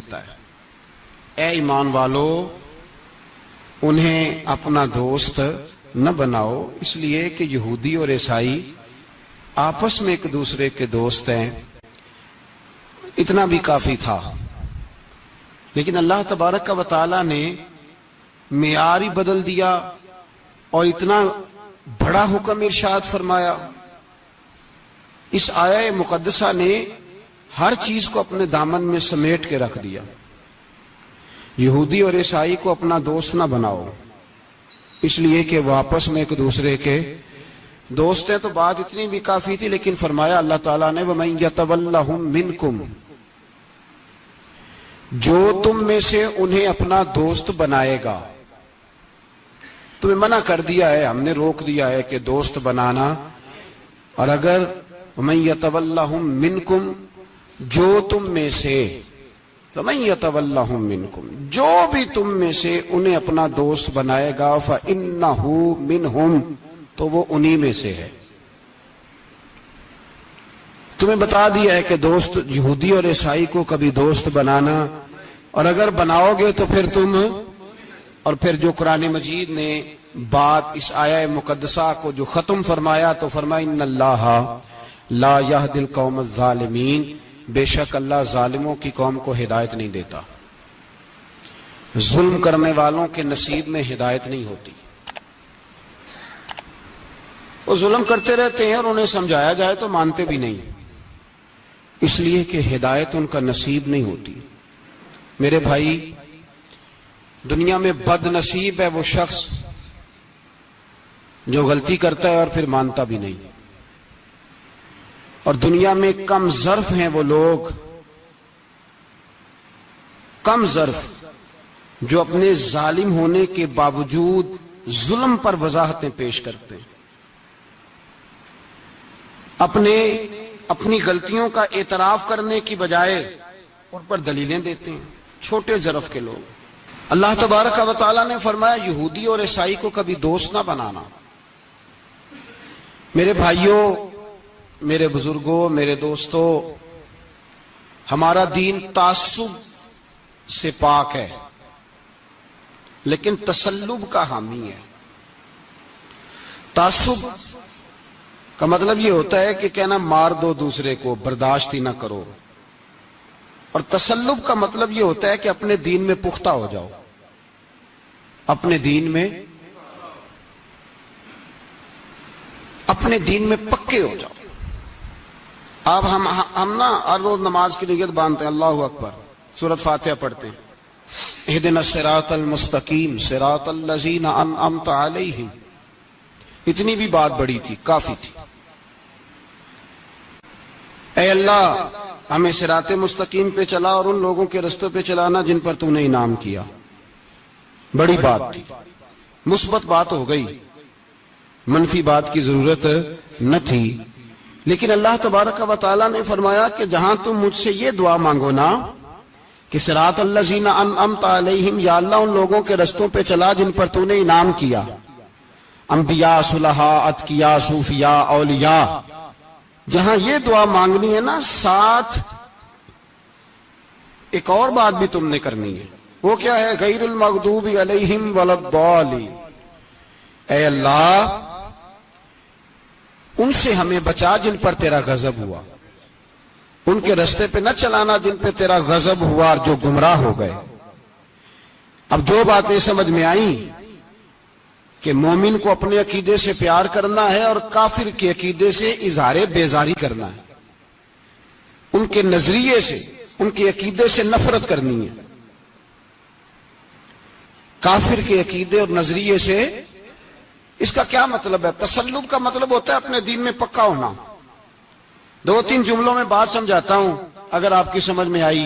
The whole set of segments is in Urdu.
دیکھتا ہے۔ اے ایمان والو، انہیں اپنا دوست نہ بناؤ، اس لیے کہ یہودی اور عیسائی آپس میں ایک دوسرے کے دوست ہیں، اتنا بھی کافی تھا۔ لیکن اللہ تبارک و تعالی نے معیار ہی بدل دیا اور اتنا بڑا حکم ارشاد فرمایا۔ اس آیہ مقدسہ نے ہر چیز کو اپنے دامن میں سمیٹ کے رکھ دیا۔ یہودی اور عیسائی کو اپنا دوست نہ بناؤ، اس لیے کہ وہ آپس میں ایک دوسرے کے دوست ہیں۔ تو بات اتنی بھی کافی تھی، لیکن فرمایا اللہ تعالیٰ نے وَمَن يَتَوَلَّهُم مِّنكُمْ، جو تم میں سے انہیں اپنا دوست بنائے گا۔ تمہیں منع کر دیا ہے، ہم نے روک دیا ہے کہ دوست بنانا، اور اگر وَمَن يَتَوَلَّهُم مِّنكُمْ، جو تم میں سے، وَمَن يَتَوَلَّهُم مِّنكُمْ، جو بھی تم میں سے انہیں اپنا دوست بنائے گا فَإِنَّهُ مِنْهُمْ، تو وہ انہی میں سے ہے۔ تمہیں بتا دیا ہے کہ دوست یہودی اور عیسائی کو کبھی دوست بنانا، اور اگر بناؤ گے تو پھر تم، اور پھر جو قرآن مجید نے بات اس آیہ مقدسہ کو جو ختم فرمایا تو فرمایا ان اللہ لا یہدی القوم الظالمین، بے شک اللہ ظالموں کی قوم کو ہدایت نہیں دیتا۔ ظلم کرنے والوں کے نصیب میں ہدایت نہیں ہوتی، وہ ظلم کرتے رہتے ہیں اور انہیں سمجھایا جائے تو مانتے بھی نہیں، اس لیے کہ ہدایت ان کا نصیب نہیں ہوتی۔ میرے بھائی، دنیا میں بد نصیب ہے وہ شخص جو غلطی کرتا ہے اور پھر مانتا بھی نہیں، اور دنیا میں کم ظرف ہیں وہ لوگ، کم ظرف جو اپنے ظالم ہونے کے باوجود ظلم پر وضاحتیں پیش کرتے ہیں، اپنی غلطیوں کا اعتراف کرنے کی بجائے ان پر دلیلیں دیتے ہیں، چھوٹے ظرف کے لوگ۔ اللہ تبارک و تعالیٰ نے فرمایا یہودی اور عیسائی کو کبھی دوست نہ بنانا۔ میرے بھائیوں، میرے بزرگوں، میرے دوستوں، ہمارا دین تعصب سے پاک ہے لیکن تسلب کا حامی ہے۔ تعصب کا مطلب یہ ہوتا ہے کہ کہنا مار دو دوسرے کو، برداشت ہی نہ کرو، اور تسلب کا مطلب یہ ہوتا ہے کہ اپنے دین میں پختہ ہو جاؤ، اپنے دین میں پکے ہو جاؤ۔ اب ہم نا ہر روز نماز کی نیت باندھتے ہیں، اللہ اکبر، سورۃ فاتحہ پڑھتے ہیں، اہدنا الصراط المستقیم صراط الذین انعمت علیہم، اتنی بھی بات بڑی تھی، کافی تھی۔ اے اللہ ہمیں صراط مستقیم پہ چلا اور ان لوگوں کے رستوں پہ چلانا جن پر تو نے انعام کیا، بڑی بات تھی، مثبت بات ہو گئی، منفی بات کی ضرورت نہ تھی۔ لیکن اللہ تبارک و تعالیٰ نے فرمایا کہ جہاں تم مجھ سے یہ دعا مانگو نا کہ صراط الذین انعمت علیہم، یا اللہ ان لوگوں کے رستوں پہ چلا جن پر تو نے انعام کیا، انبیاء، صلحاء، اتقیاء، صوفیاء، اولیاء، جہاں یہ دعا مانگنی ہے نا، ساتھ ایک اور بات بھی تم نے کرنی ہے، وہ کیا ہے؟ غیر المغضوب علیہم ولا الضالین، اے اللہ ان سے ہمیں بچا جن پر تیرا غضب ہوا، ان کے رستے پہ نہ چلانا جن پہ تیرا غضب ہوا اور جو گمراہ ہو گئے۔ اب دو باتیں سمجھ میں آئیں کہ مومن کو اپنے عقیدے سے پیار کرنا ہے اور کافر کے عقیدے سے اظہار بیزاری کرنا ہے، ان کے نظریے سے، ان کے عقیدے سے نفرت کرنی ہے۔ کافر کے عقیدے اور نظریے سے، اس کا کیا مطلب ہے؟ تسلب کا مطلب ہوتا ہے اپنے دین میں پکا ہونا۔ دو تین جملوں میں بات سمجھاتا ہوں، اگر آپ کی سمجھ میں آئی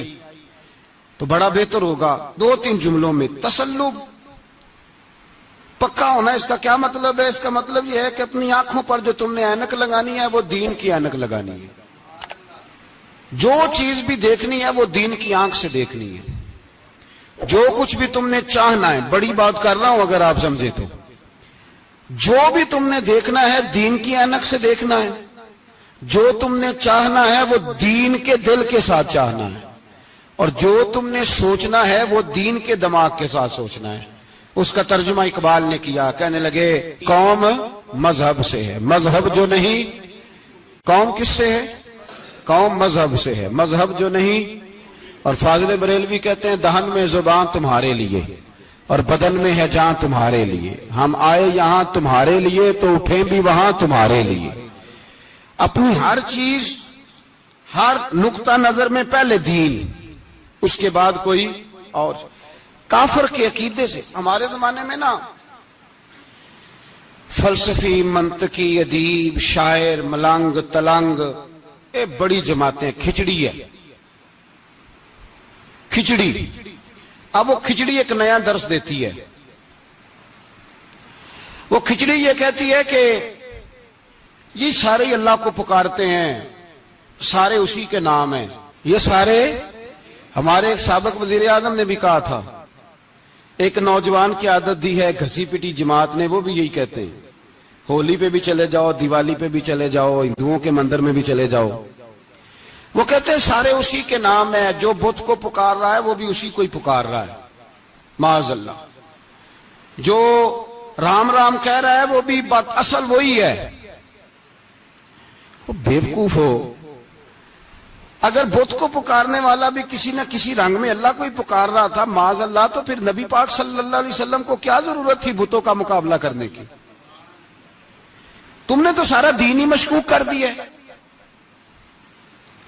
تو بڑا بہتر ہوگا۔ دو تین جملوں میں، تسلب پکا ہونا، اس کا کیا مطلب ہے؟ اس کا مطلب یہ ہے کہ اپنی آنکھوں پر جو تم نے اینک لگانی ہے وہ دین کی اینک لگانی ہے، جو چیز بھی دیکھنی ہے وہ دین کی آنکھ سے دیکھنی ہے، جو کچھ بھی تم نے چاہنا ہے، بڑی بات کر رہا ہوں اگر آپ سمجھے تو، جو بھی تم نے دیکھنا ہے دین کی اینک سے دیکھنا ہے، جو تم نے چاہنا ہے وہ دین کے دل کے ساتھ چاہنا ہے، اور جو تم نے سوچنا ہے وہ دین کے دماغ کے ساتھ سوچنا ہے. اس کا ترجمہ اقبال نے کیا, کہنے لگے قوم مذہب سے ہے, مذہب جو نہیں. قوم کس سے ہے؟ قوم مذہب سے ہے, مذہب جو نہیں. اور فاضل بریلوی کہتے ہیں دہن میں زبان تمہارے لیے اور بدن میں ہے جان تمہارے لیے. ہم آئے یہاں تمہارے لیے تو اٹھیں بھی وہاں تمہارے لیے. اپنی ہر چیز, ہر نقطہ نظر میں پہلے دین, اس کے بعد کوئی اور. کافر کے عقیدے سے ہمارے زمانے میں نا فلسفی, منطقی, ادیب, شاعر, ملنگ, تلنگ, یہ بڑی جماعتیں. کھچڑی ہے, کھچڑی. اب وہ کھچڑی ایک نیا درس دیتی ہے. وہ کھچڑی یہ کہتی ہے کہ یہ سارے اللہ کو پکارتے ہیں, سارے اسی کے نام ہیں. یہ سارے, ہمارے ایک سابق وزیر اعظم نے بھی کہا تھا, ایک نوجوان کی عادت دی ہے گھسی پٹی جماعت نے, وہ بھی یہی کہتے ہیں. ہولی پہ بھی چلے جاؤ, دیوالی پہ بھی چلے جاؤ, ہندوؤں کے مندر میں بھی چلے جاؤ. وہ کہتے ہیں سارے اسی کے نام ہیں, جو بت کو پکار رہا ہے وہ بھی اسی کو ہی پکار رہا ہے, معاذ اللہ. جو رام رام کہہ رہا ہے وہ بھی بات اصل وہی ہے. وہ بیوقوف ہو, اگر بت کو پکارنے والا بھی کسی نہ کسی رنگ میں اللہ کو ہی پکار رہا تھا, معاذ اللہ, تو پھر نبی پاک صلی اللہ علیہ وسلم کو کیا ضرورت تھی بتوں کا مقابلہ کرنے کی؟ تم نے تو سارا دین ہی مشکوک کر دیا.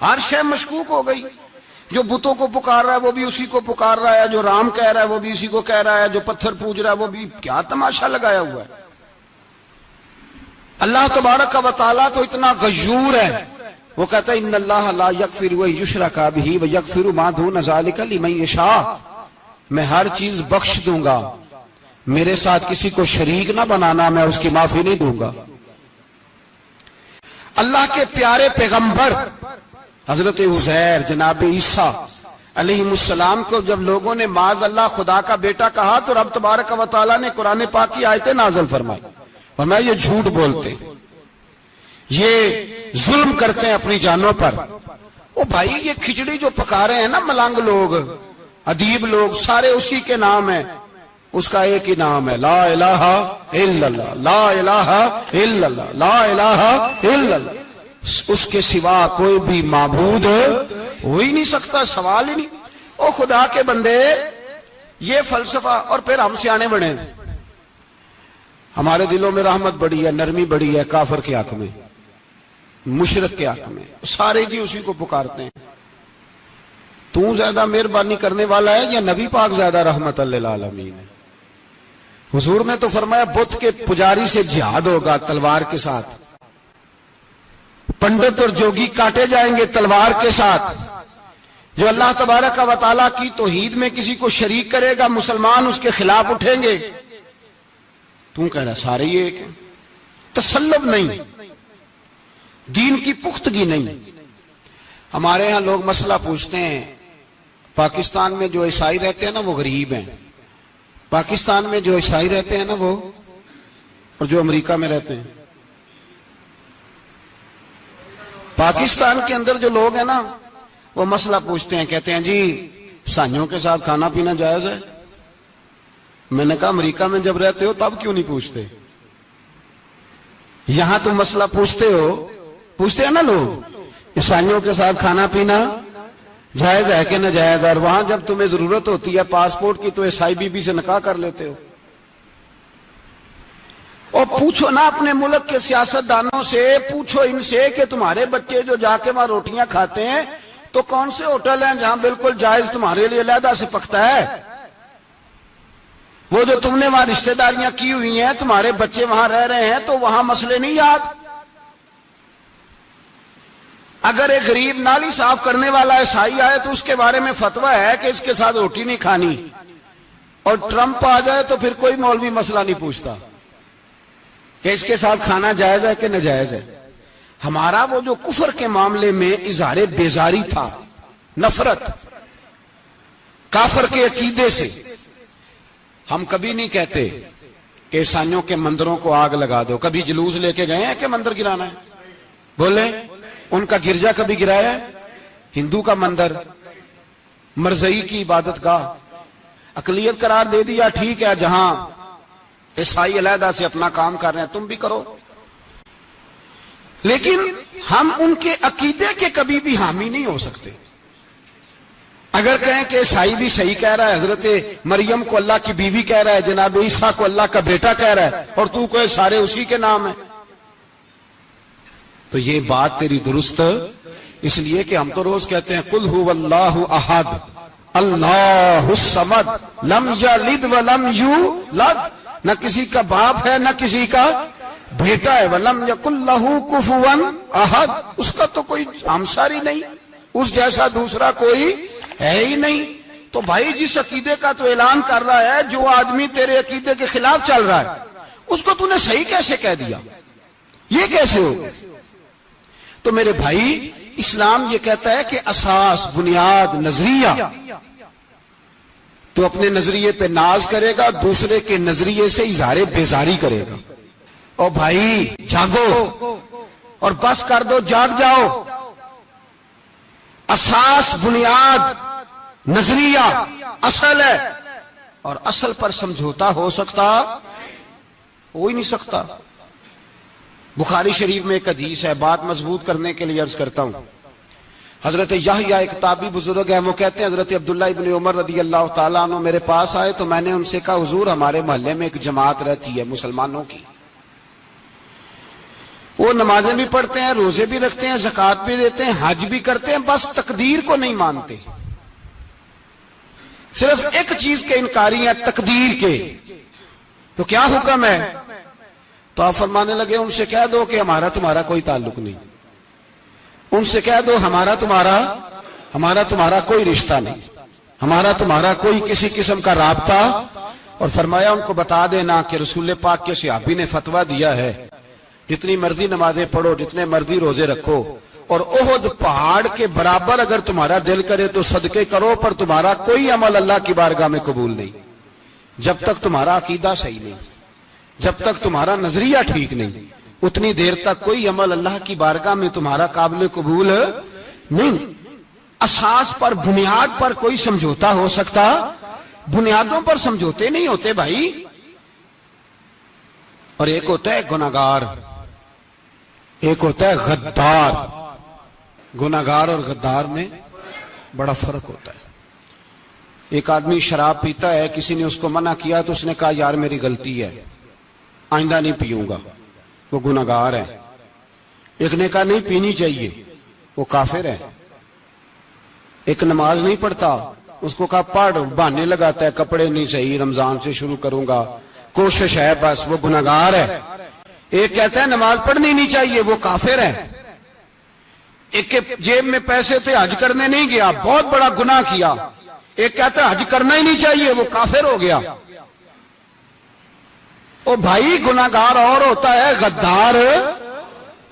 ہر شے مشکوک ہو گئی. جو بتوں کو پکار رہا ہے وہ بھی اسی کو پکار رہا ہے, جو رام کہہ رہا ہے وہ بھی اسی کو کہہ رہا ہے, جو پتھر پوج رہا ہے وہ بھی. کیا تماشا لگایا ہوا ہے. اللہ تبارک و تعالیٰ تو اتنا غیور ہے, وہ کہتا ہے ان اللہ لا یغفر ان یشرک بہ ویغفر ما دون ذلک لمن یشاء. میں ہر چیز بخش دوں گا, میرے ساتھ کسی کو شریک نہ بنانا, میں اس کی معافی نہیں دوں گا. اللہ کے پیارے پیغمبر حضرت عزیر, جناب عیسیٰ علیہ السلام کو جب لوگوں نے معاذ اللہ خدا کا بیٹا کہا تو رب تبارک و تعالیٰ نے قرآن پاک کی آیتیں نازل فرمائی. فرمایا یہ جھوٹ بولتے, یہ ظلم کرتے ہیں اپنی جانوں پر. او بھائی, یہ کھچڑی جو پکا رہے ہیں نا ملنگ لوگ, ادیب لوگ, سارے اسی کے نام ہیں. اس کا ایک ہی نام ہے, لا الہ الا اللہ, لا الہ الا اللہ, لا الہ الا اللہ. اس کے سوا کوئی بھی معبود ہو ہی نہیں سکتا, سوال ہی نہیں. او خدا کے بندے, یہ فلسفہ. اور پھر ہم سیانے بڑے, ہمارے دلوں میں رحمت بڑی ہے, نرمی بڑی ہے. کافر کے حق میں, مشرک کے حق میں, سارے جی اسی کو پکارتے ہیں. تو زیادہ مہربانی کرنے والا ہے یا نبی پاک زیادہ رحمت للعالمین ہے؟ حضور نے تو فرمایا بت کے پجاری سے جہاد ہوگا تلوار کے ساتھ, پنڈت اور جوگی کاٹے جائیں گے تلوار کے ساتھ. جو اللہ تبارک و تعالیٰ کی توحید میں کسی کو شریک کرے گا, مسلمان اس کے خلاف اٹھیں گے. تو کہہ رہا سارے یہ ایک ہیں. تسلب نہیں, دین کی پختگی نہیں. ہمارے ہاں لوگ مسئلہ پوچھتے ہیں, پاکستان میں جو عیسائی رہتے ہیں نا وہ غریب ہیں, پاکستان میں جو عیسائی رہتے ہیں نا وہ, اور جو امریکہ میں رہتے ہیں. پاکستان کے اندر جو لوگ ہیں نا وہ مسئلہ پوچھتے ہیں, کہتے ہیں جی عیسائیوں کے ساتھ کھانا پینا جائز ہے. میں نے کہا امریکہ میں جب رہتے ہو تب کیوں نہیں پوچھتے؟ یہاں تم مسئلہ پوچھتے ہو, پوچھتے ہیں نا لوگ عیسائیوں کے ساتھ کھانا پینا جائز ہے کہ ناجائز, اور وہاں جب تمہیں ضرورت ہوتی ہے پاسپورٹ کی تو عیسائی بی بی سے نکاح کر لیتے ہو. اور پوچھو نا اپنے ملک کے سیاستدانوں سے, پوچھو ان سے کہ تمہارے بچے جو جا کے وہاں روٹیاں کھاتے ہیں تو کون سے ہوٹل ہیں جہاں بالکل جائز تمہارے لیے علیحدہ سے پکتا ہے؟ وہ جو تم نے وہاں رشتہ داریاں کی ہوئی ہیں, تمہارے بچے وہاں رہ رہے ہیں تو وہاں مسئلے نہیں یاد. اگر ایک غریب نالی صاف کرنے والا عیسائی آئے تو اس کے بارے میں فتویٰ ہے کہ اس کے ساتھ روٹی نہیں کھانی, اور ٹرمپ آ جائے تو پھر کوئی مولوی مسئلہ نہیں پوچھتا کہ اس کے ساتھ کھانا جائز ہے کہ ناجائز ہے. ہمارا وہ جو کفر کے معاملے میں اظہار بیزاری تھا, نفرت کافر کے عقیدے سے, ہم کبھی نہیں کہتے کہ عیسائیوں کے مندروں کو آگ لگا دو. کبھی جلوس لے کے گئے ہیں کہ مندر گرانا ہے؟ بولے, ان کا گرجا کبھی گرایا ہے؟ ہندو کا مندر مرزئی کی عبادت گاہ اقلیت قرار دے دیا، ٹھیک ہے، جہاں عیسائی علیحدہ سے اپنا کام کر رہے ہیں تم بھی کرو، لیکن ہم ان کے عقیدے کے کبھی بھی حامی نہیں ہو سکتے۔ اگر کہیں کہ عیسائی بھی صحیح کہہ رہا ہے، حضرت مریم کو اللہ کی بیوی کہہ رہا ہے، جناب عیسیٰ کو اللہ کا بیٹا کہہ رہا ہے، اور تو کوئی سارے اسی کے نام ہیں، تو یہ بات تیری درست، اس لیے کہ ہم تو روز کہتے ہیں قل هو اللہ احد اللہ الصمد لم یلد ولم یولد، نہ کسی کا باپ ہے نہ کسی کا بیٹا ہے، ولم یکن لہ کفوا احد، اس کا تو کوئی ہمساری نہیں، اس جیسا دوسرا کوئی ہے ہی نہیں۔ تو بھائی جس عقیدے کا تو اعلان کر رہا ہے، جو آدمی تیرے عقیدے کے خلاف چل رہا ہے، اس کو تو نے صحیح کیسے کہہ دیا؟ یہ کیسے ہو؟ تو میرے بھائی اسلام یہ کہتا ہے کہ اساس، بنیاد، نظریہ، تو اپنے نظریے پہ ناز کرے گا، دوسرے کے نظریے سے اظہار بیزاری کرے گا۔ اور بھائی جاگو اور بس کر دو، جاگ جاؤ۔ اساس، بنیاد، نظریہ اصل ہے، اور اصل پر سمجھوتا ہو سکتا؟ ہو ہی نہیں سکتا۔ بخاری شریف میں ایک حدیث ہے، بات مضبوط کرنے کے لیے عرض کرتا ہوں۔ حضرت یحییٰ ایک تابعی بزرگ ہے، وہ کہتے ہیں حضرت عبداللہ ابن عمر رضی اللہ تعالیٰ عنہ میرے پاس آئے تو میں نے ان سے کہا حضور ہمارے محلے میں ایک جماعت رہتی ہے مسلمانوں کی، وہ نمازیں بھی پڑھتے ہیں، روزے بھی رکھتے ہیں، زکوٰۃ بھی دیتے ہیں، حج بھی کرتے ہیں، بس تقدیر کو نہیں مانتے، صرف ایک چیز کے انکاری ہیں، تقدیر کے۔ تو کیا حکم ہے؟ تو آپ فرمانے لگے ان سے کہہ دو کہ ہمارا تمہارا کوئی تعلق نہیں، ان سے کہہ دو ہمارا تمہارا کوئی رشتہ نہیں، ہمارا تمہارا کوئی کسی قسم کا رابطہ۔ اور فرمایا ان کو بتا دینا کہ رسول پاک کے صحابی نے فتویٰ دیا ہے جتنی مرضی نمازیں پڑھو، جتنے مرضی روزے رکھو، اور احد پہاڑ کے برابر اگر تمہارا دل کرے تو صدقے کرو، پر تمہارا کوئی عمل اللہ کی بارگاہ میں قبول نہیں جب تک تمہارا عقیدہ صحیح نہیں، جب تک تمہارا نظریہ ٹھیک نہیں، اتنی دیر تک کوئی عمل اللہ کی بارگاہ میں تمہارا قابل قبول نہیں۔ اساس پر، بنیاد پر کوئی سمجھوتا ہو سکتا؟ بنیادوں پر سمجھوتے نہیں ہوتے بھائی۔ اور ایک ہوتا ہے گناہگار، ایک ہوتا ہے غدار۔ گناہگار اور غدار میں بڑا فرق ہوتا ہے۔ ایک آدمی شراب پیتا ہے، کسی نے اس کو منع کیا تو اس نے کہا یار میری غلطی ہے، آئندہ نہیں پیوں گا، وہ گناہگار ہے۔ ایک نے کہا نہیں پینی چاہیے، وہ کافر ہے۔ ایک نماز نہیں پڑھتا، اس کو کہا پڑھ، بہانے لگاتا ہے، کپڑے نہیں صحیح، رمضان سے شروع کروں گا، کوشش ہے بس، وہ گناہگار ہے۔ ایک کہتا ہے نماز پڑھنی نہیں چاہیے، وہ کافر ہے۔ ایک کے جیب میں پیسے تھے، حج کرنے نہیں گیا، بہت بڑا گناہ کیا۔ ایک کہتا ہے حج کرنا ہی نہیں چاہیے، وہ کافر ہو گیا۔ او بھائی گناہگار اور ہوتا ہے، غدار،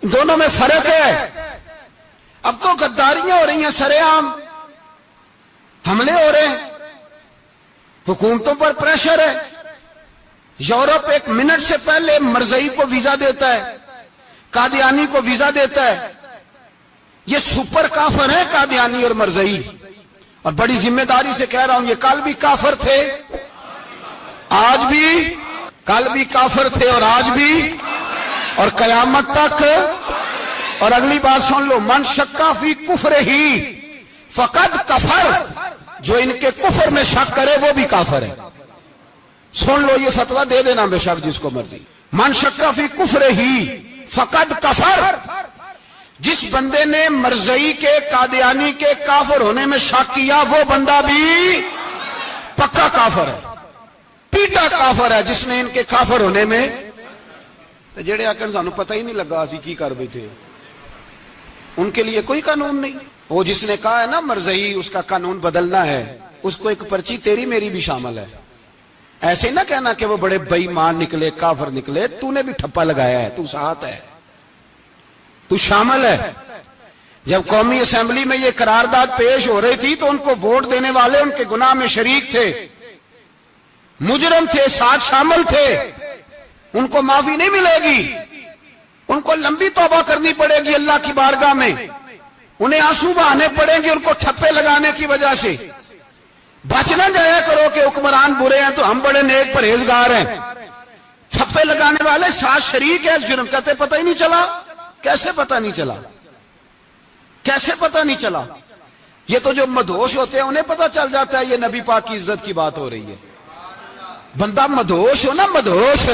دونوں میں فرق ہے۔ اب تو غداریاں ہو رہی ہیں، سرے عام حملے ہو رہے ہیں، حکومتوں پر پریشر ہے۔ یورپ ایک منٹ سے پہلے مرزئی کو ویزا دیتا ہے، قادیانی کو ویزا دیتا ہے۔ یہ سپر کافر ہے قادیانی اور مرزئی، اور بڑی ذمہ داری سے کہہ رہا ہوں، یہ کل بھی کافر تھے، آج بھی، کل بھی کافر تھے اور آج بھی، اور قیامت تک۔ اور اگلی بات سن لو، من شکا فی کفر ہی فقد کفر، جو ان کے کفر میں شک کرے وہ بھی کافر ہے۔ سن لو، یہ فتویٰ دے دینا بے شک جس کو مرضی۔ من شکا فی کفر ہی فقد کفر، جس بندے نے مرزئی کے، قادیانی کے کافر ہونے میں شک کیا، وہ بندہ بھی پکا کافر ہے، پیٹا کافر ہے، جس نے ان کے کافر ہونے میں۔ تو جڑے آکر سانو پتہ ہی نہیں لگا اسی کی کر بیٹھے، ان کے لیے کوئی قانون نہیں۔ وہ جس نے کہا ہے نا مرزئی اس کا قانون بدلنا ہے، اس کو ایک پرچی تیری میری بھی شامل ہے۔ ایسے ہی نہ کہنا کہ وہ بڑے بے ایمان نکلے، کافر نکلے، تو نے بھی ٹھپا لگایا ہے، تو ساتھ ہے، تو شامل ہے۔ جب قومی اسمبلی میں یہ قرارداد پیش ہو رہی تھی تو ان کو ووٹ دینے والے ان کے گناہ میں شریک تھے، مجرم تھے، ساتھ شامل تھے، ان کو معافی نہیں ملے گی، ان کو لمبی توبہ کرنی پڑے گی اللہ کی بارگاہ میں، انہیں آنسو بہانے پڑیں گے ان کو ٹھپے لگانے کی وجہ سے۔ بچ نہ جایا کرو کہ حکمران برے ہیں تو ہم بڑے نیک پرہیزگار ہیں. چھپے لگانے والے ساتھ شریک ہے جرم. کہتے پتہ ہی نہیں چلا. کیسے پتہ نہیں چلا؟ کیسے پتہ نہیں چلا؟ یہ تو جو مدہوش ہوتے ہیں انہیں پتہ چل جاتا ہے یہ نبی پاک کی عزت کی بات ہو رہی ہے. بندہ مدہوش ہو نا، مدہوش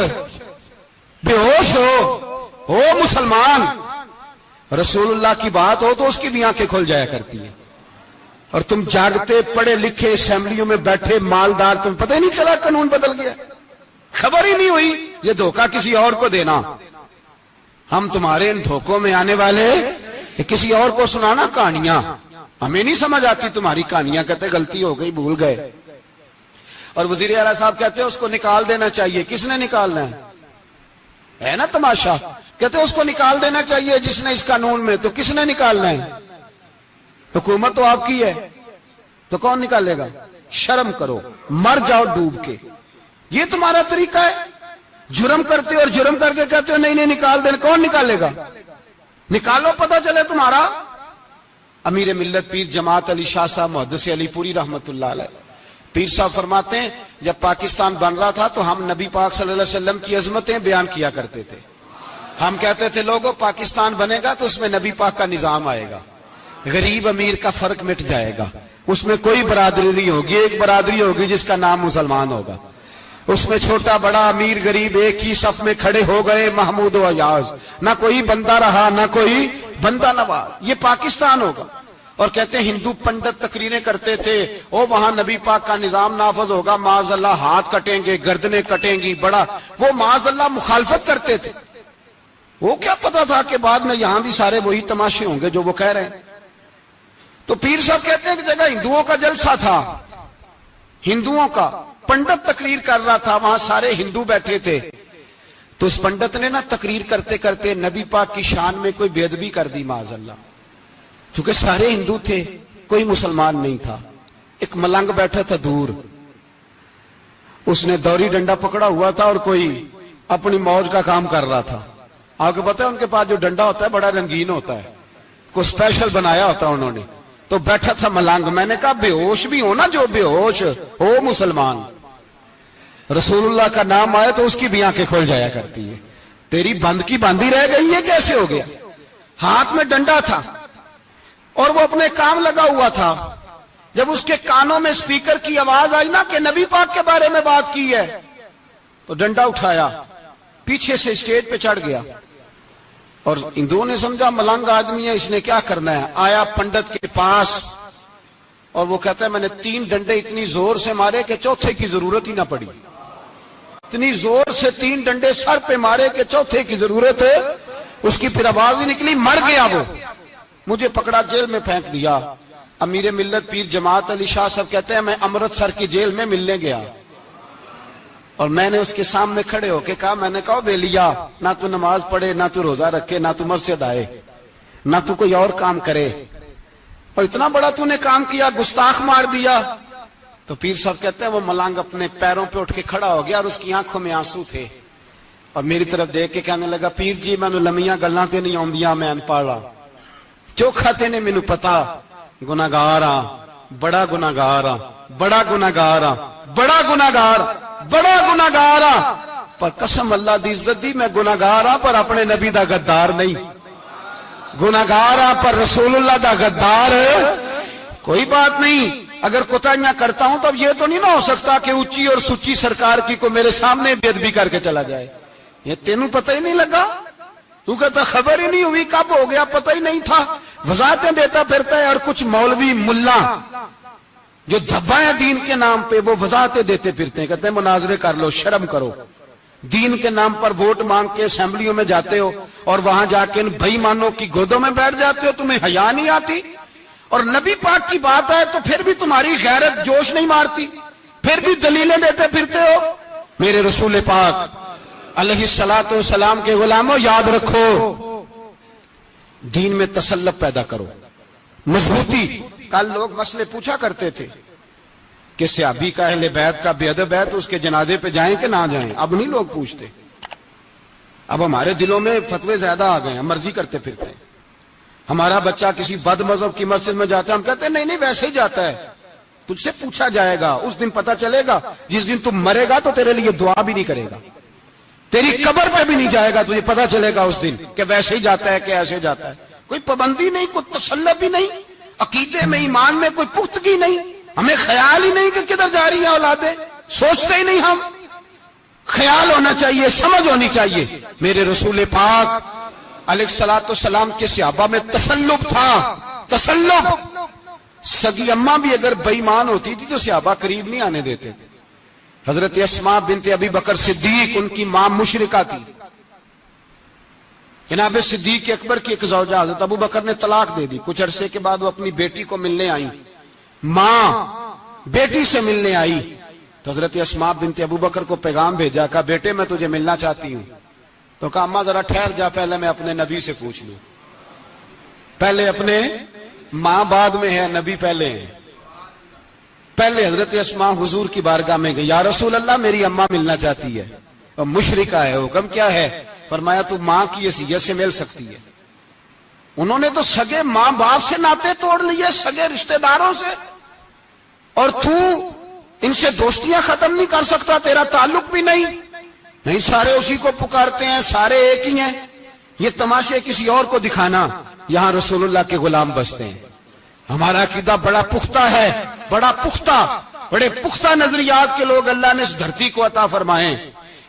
بے ہوش ہو مسلمان، رسول اللہ کی بات ہو تو اس کی بھی آنکھیں کھل جایا کرتی ہیں. اور تم جاگتے پڑھے لکھے اسمبلیوں میں بیٹھے مالدار، تم پتہ ہی نہیں چلا قانون بدل گیا، خبر ہی نہیں ہوئی. یہ دھوکہ کسی اور کو دینا. ہم تمہارے ان دھوکوں میں آنے والے کہ کسی اور کو سنانا کہانیاں. ہمیں نہیں سمجھ آتی تمہاری کہانیاں. کہتے غلطی ہو گئی، بھول گئے. اور وزیر اعلیٰ صاحب کہتے ہیں اس کو نکال دینا چاہیے. کس نے نکالنا ہے نا تماشا. کہتے اس کو نکال دینا چاہیے جس نے اس قانون میں. تو کس نے نکالنا ہے؟ حکومت تو آپ کی ہے، تو کون نکالے گا؟ شرم کرو، مر جاؤ ڈوب کے. یہ تمہارا طریقہ ہے؟ جرم کرتے اور جرم کر کے کہتے ہو نہیں نہیں نکال دینا. کون نکالے گا؟ نکالو پتہ چلے تمہارا. امیر ملت پیر جماعت علی شاہ صاحب محدث علی پوری رحمت اللہ علیہ، پیر صاحب فرماتے ہیں جب پاکستان بن رہا تھا تو ہم نبی پاک صلی اللہ علیہ وسلم کی عظمتیں بیان کیا کرتے تھے. ہم کہتے تھے لوگوں پاکستان بنے گا تو اس میں نبی پاک کا نظام آئے گا، غریب امیر کا فرق مٹ جائے گا، اس میں کوئی برادری نہیں ہوگی، ایک برادری ہوگی جس کا نام مسلمان ہوگا. اس میں چھوٹا بڑا امیر غریب ایک ہی صف میں کھڑے ہو گئے، محمود و ایاز، نہ کوئی بندہ رہا نہ کوئی بندہ نواز. یہ پاکستان ہوگا. اور کہتے ہیں ہندو پنڈت تقریریں کرتے تھے وہاں نبی پاک کا نظام نافذ ہوگا، معاذ اللہ ہاتھ کٹیں گے، گردنیں کٹیں گی، بڑا وہ معاذ اللہ مخالفت کرتے تھے. وہ کیا پتا تھا کہ بعد میں یہاں بھی سارے وہی تماشے ہوں گے جو وہ کہہ رہے ہیں. تو پیر صاحب کہتے ہیں کہ جگہ ہندوؤں کا جلسہ تھا، ہندوؤں کا پنڈت تقریر کر رہا تھا، وہاں سارے ہندو بیٹھے تھے. تو اس پنڈت نے نا تقریر کرتے کرتے نبی پاک کی شان میں کوئی بے ادبی کر دی معاذ اللہ. چونکہ سارے ہندو تھے، کوئی مسلمان نہیں تھا. ایک ملنگ بیٹھا تھا دور، اس نے دوری ڈنڈا پکڑا ہوا تھا اور کوئی اپنی موج کا کام کر رہا تھا. آپ کو پتا ہے ان کے پاس جو ڈنڈا ہوتا ہے بڑا رنگین ہوتا ہے، کوئی اسپیشل بنایا ہوتا ہے انہوں نے. تو بیٹھا تھا ملنگ. میں نے کہا بے ہوش بھی ہو نا، جو بے ہوش ہو مسلمان، رسول اللہ کا نام آئے تو اس کی بھی آنکھیں کھول جایا کرتی ہے. تیری بند کی باندھی رہ گئی ہے، کیسے ہو گیا؟ ہاتھ میں ڈنڈا تھا اور وہ اپنے کام لگا ہوا تھا. جب اس کے کانوں میں سپیکر کی آواز آئی نا کہ نبی پاک کے بارے میں بات کی ہے، تو ڈنڈا اٹھایا، پیچھے سے اسٹیج پہ چڑھ گیا. اور ہندوؤں نے سمجھا ملنگ آدمی ہے، اس نے کیا کرنا ہے. آیا پنڈت کے پاس اور وہ کہتا ہے میں نے 3 ڈنڈے اتنی زور سے مارے کہ چوتھے کی ضرورت ہی نہ پڑی. اتنی زور سے 3 ڈنڈے سر پہ مارے کہ چوتھے کی ضرورت ہے اس کی پھر آواز ہی نکلی. مر گیا وہ. مجھے پکڑا جیل میں پھینک دیا. امیر ملت پیر جماعت علی شاہ صاحب کہتے ہیں میں امرتسر کی جیل میں ملنے گیا اور میں نے اس کے سامنے کھڑے ہو کے کہا، میں نے کہا بیلیا، نہ تو نماز پڑھے، نہ تو روزہ رکھے، نہ تو مسجد آئے، نہ تو کوئی اور کام کرے، اور اتنا بڑا تو نے کام کیا، گستاخ مار دیا. تو پیر صاحب کہتے ہیں وہ ملنگ اپنے پیروں پہ اٹھ کے کھڑا ہو گیا اور اس کی آنکھوں میں آنسو تھے اور میری طرف دیکھ کے کہنے لگا پیر جی میں نے لمیاں گلاں تے نہیں آندیاں، میں ان پڑھا چوکھا تے نے مینوں پتا گناہگار ہاں، بڑا گناہگار ہاں، بڑا گناہگار ہاں، بڑا گناہگار، بڑا گناہگار ہاں، پر قسم اللہ دی عزت دی میں گناہگار ہاں پر اپنے نبی دا غدار نہیں، گناہگار ہاں پر رسول اللہ دا غدار. کوئی بات نہیں، اگر کوتاہیاں کرتا ہوں تو اب یہ تو نہیں نہ ہو سکتا کہ اونچی اور سچی سرکار کی کو میرے سامنے بے ادبی کر کے چلا جائے. یہ تینوں پتہ ہی نہیں لگا، تو کہتا خبر ہی نہیں ہوئی، کب ہو گیا پتہ ہی نہیں تھا. وضاحتیں دیتا پھرتا ہے. اور کچھ مولوی ملا جو دھبا ہے دین کے نام پہ وہ وضاحتیں دیتے پھرتے ہیں، کہتے ہیں مناظرے کر لو، شرم کرو. دین کے نام پر ووٹ مانگ کے اسمبلیوں میں جاتے ہو اور وہاں جا کے ان بھائی مانوں کی گودوں میں بیٹھ جاتے ہو، تمہیں حیا نہیں آتی. اور نبی پاک کی بات آئے تو پھر بھی تمہاری غیرت جوش نہیں مارتی، پھر بھی دلیلیں دیتے پھرتے ہو. میرے رسول پاک علیہ الصلوۃ والسلام کے غلاموں یاد رکھو، دین میں تسلط پیدا کرو، مضبوطی. کل لوگ مسئلے پوچھا کرتے تھے کہ صحابی کا اہل بیت کا بے ادب ہے تو اس کے جنازے پہ جائیں کہ نہ جائیں. اب نہیں لوگ پوچھتے، اب ہمارے دلوں میں فتوے زیادہ آ گئے ہیں، مرضی کرتے پھرتے ہیں. ہمارا بچہ کسی بد مذہب کی مسجد میں جاتا ہے ہم کہتے ہیں نہیں نہیں ویسے ہی جاتا ہے. تجھ سے پوچھا جائے گا. اس دن پتا چلے گا. جس دن تم مرے گا تو تیرے لیے دعا بھی نہیں کرے گا, تیری قبر پہ بھی نہیں جائے گا. تجھے پتا چلے گا اس دن کہ ویسے ہی جاتا ہے کہ ایسے جاتا ہے. کوئی پابندی نہیں, کوئی تسلط بھی نہیں, عقیدے میں ایمان میں کوئی پختگی نہیں. ہمیں خیال ہی نہیں کہ کدھر جا رہی ہیں اولادیں, سوچتے ہی نہیں ہم. خیال ہونا چاہیے, سمجھ ہونی چاہیے. میرے رسول پاک علیہ الصلوۃ والسلام کے صحابہ میں تسلط تھا, تسلط. سگی اماں بھی اگر بے ایمان ہوتی تھی تو صحابہ قریب نہیں آنے دیتے تھے. حضرت اسماء بنت ابی بکر صدیق, ان کی ماں مشرکہ تھی. جناب صدیق اکبر کی ایک زوجہ حضرت ابو بکر نے طلاق دے دی. کچھ عرصے کے بعد وہ اپنی بیٹی کو ملنے آئی, ماں بیٹی سے ملنے آئی تو حضرت اسماء بنت ابو بکر کو پیغام بھیجا, کہا بیٹے میں تجھے ملنا چاہتی ہوں. تو کہا اماں ذرا ٹھہر جا, پہلے میں اپنے نبی سے پوچھ لوں. پہلے اپنے, ماں بعد میں ہے, نبی پہلے ہیں. پہلے حضرت اسماء حضور کی بارگاہ میں گئی, یا رسول اللہ میری اماں ملنا چاہتی ہے, اور مشرکہ ہے. حکم کیا ہے؟ فرمایا تو ماں کی حیثیت سے مل سکتی ہے. انہوں نے تو سگے ماں باپ سے ناطے توڑ لیے, سگے رشتہ داروں سے, اور تو ان سے دوستیاں ختم نہیں کر سکتا, تیرا تعلق بھی نہیں. نہیں, سارے اسی کو پکارتے ہیں, سارے ایک ہی ہیں. یہ تماشے کسی اور کو دکھانا, یہاں رسول اللہ کے غلام بستے ہیں. ہمارا عقیدہ بڑا پختہ ہے, بڑا پختہ, بڑے پختہ نظریات کے لوگ اللہ نے اس دھرتی کو عطا فرمائے.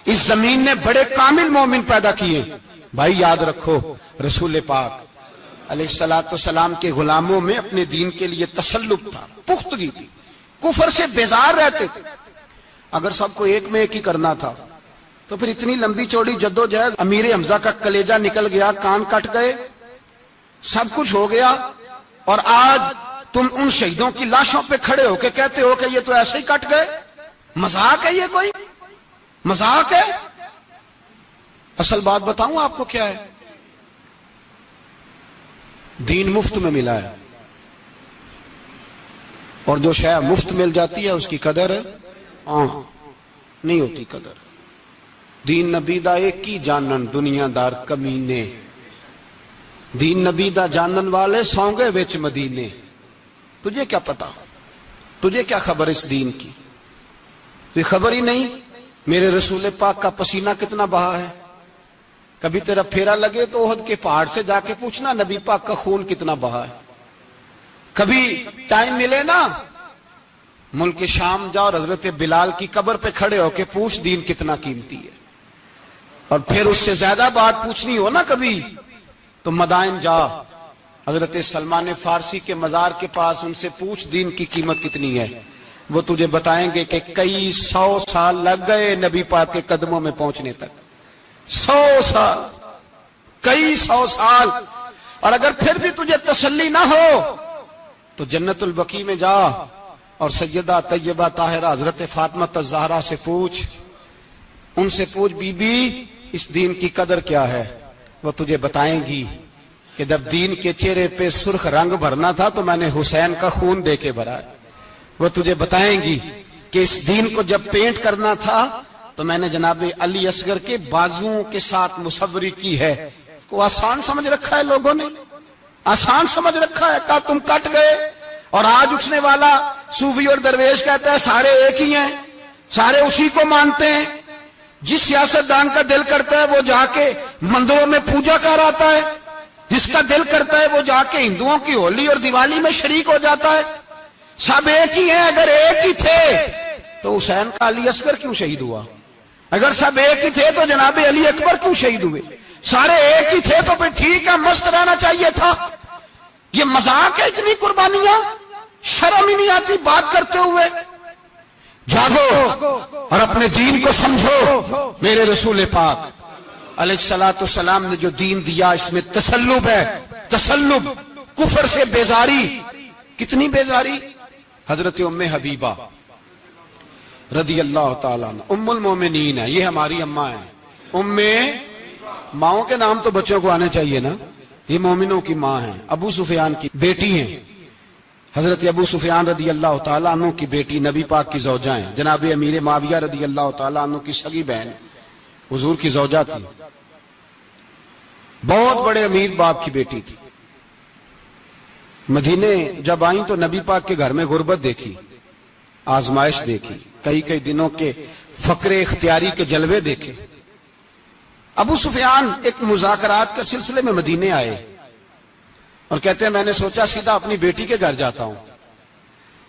اس زمین نے بڑے کامل مومن پیدا کیے. بھائی یاد رکھو, رسول پاک علیہ الصلوۃ والسلام کے غلاموں میں اپنے دین کے لیے تسلط تھا, پختگی تھی, کفر سے بیزار رہتے تھے. اگر سب کو ایک میں ایک ہی کرنا تھا تو پھر اتنی لمبی چوڑی جدوجہد, امیر حمزہ کا کلیجہ نکل گیا, کان کٹ گئے, سب کچھ ہو گیا, اور آج تم ان شہیدوں کی لاشوں پہ کھڑے ہو کے کہتے ہو کہ یہ تو ایسے ہی کٹ گئے. مذاق ہے یہ, کوئی مذاق ہے؟ اصل بات بتاؤں آپ کو کیا ہے؟ دین مفت میں ملا ہے, اور جو شے مفت مل جاتی ہے اس کی قدر نہیں ہوتی. قدر دین نبی دا ایک ہی جانن دنیا دار کمینے, دین نبی دا جانن والے سونگے وچ مدینے. تجھے کیا پتا, تجھے کیا خبر اس دین کی؟ تجھے خبر ہی نہیں میرے رسول پاک کا پسینہ کتنا بہا ہے. کبھی تیرا پھیرا لگے تو احد کے پہاڑ سے جا کے پوچھنا نبی پاک کا خون کتنا بہا ہے. کبھی ٹائم ملے نا, ملک شام جا اور حضرت بلال کی قبر پہ کھڑے ہو کے پوچھ دین کتنا قیمتی ہے. اور پھر اس سے زیادہ بات پوچھنی ہو نا کبھی تو مدائن جا, حضرت سلمان فارسی کے مزار کے پاس ان سے پوچھ دین کی قیمت کتنی ہے. وہ تجھے بتائیں گے کہ کئی 100 سال لگ گئے نبی پاک کے قدموں میں پہنچنے تک. 100 سال, کئی 100 سال. اور اگر پھر بھی تجھے تسلی نہ ہو تو جنت البقیع میں جا اور سیدہ طیبہ طاہرہ حضرت فاطمہ الزہرا سے پوچھ, ان سے پوچھ بی بی اس دین کی قدر کیا ہے. وہ تجھے بتائیں گی کہ جب دین کے چہرے پہ سرخ رنگ بھرنا تھا تو میں نے حسین کا خون دے کے بھرا. وہ تجھے بتائیں گی کہ اس دین کو جب پینٹ کرنا تھا تو میں نے جناب علی اصغر کے بازوؤں کے ساتھ مصوری کی ہے. اس کو آسان سمجھ رکھا ہے لوگوں نے, آسان سمجھ رکھا ہے. کہا تم کٹ گئے, اور آج اٹھنے والا صوفی اور درویش کہتا ہے سارے ایک ہی ہیں, سارے اسی کو مانتے ہیں. جس سیاستدان کا دل کرتا ہے وہ جا کے مندروں میں پوجا کر آتا ہے, جس کا دل کرتا ہے وہ جا کے ہندوؤں کی ہولی اور دیوالی میں شریک ہو جاتا ہے. سب ایک ہی ہیں. اگر ایک ہی تھے تو حسین کا علی اصغر کیوں شہید ہوا؟ اگر سب ایک ہی تھے تو جناب علی اکبر کیوں شہید ہوئے؟ سارے ایک ہی تھے تو پھر ٹھیک ہے, مست رہنا چاہیے تھا. یہ مذاق ہے اتنی قربانیاں, شرم ہی نہیں آتی بات کرتے ہوئے. جاگو اور اپنے دین کو سمجھو. میرے رسول پاک علیہ الصلوۃ والسلام نے جو دین دیا اس میں تسلب ہے, تسلب, کفر سے بیزاری. کتنی بیزاری؟ حضرت ام حبیبہ رضی اللہ تعالیٰ عنہ ام المومنین ہے, یہ ہماری اماں ہیں. ام, ماؤں کے نام تو بچوں کو آنے چاہیے نا, یہ مومنوں کی ماں ہیں. ابو سفیان کی بیٹی ہیں, حضرت ابو سفیان رضی اللہ تعالیٰ عنہ کی بیٹی نبی پاک کی زوجہ ہیں. جناب امیر معاویہ رضی اللہ تعالیٰ عنہ کی سگی بہن حضور کی زوجہ تھی, بہت بڑے امیر باپ کی بیٹی تھی. مدینے جب آئیں تو نبی پاک کے گھر میں غربت دیکھی, آزمائش دیکھی، کئی کئی دنوں کے فقر اختیاری کے جلوے دیکھے۔ ابو سفیان ایک مذاکرات کے سلسلے میں مدینے آئے اور کہتے ہیں میں نے سوچا سیدھا اپنی بیٹی کے گھر جاتا ہوں،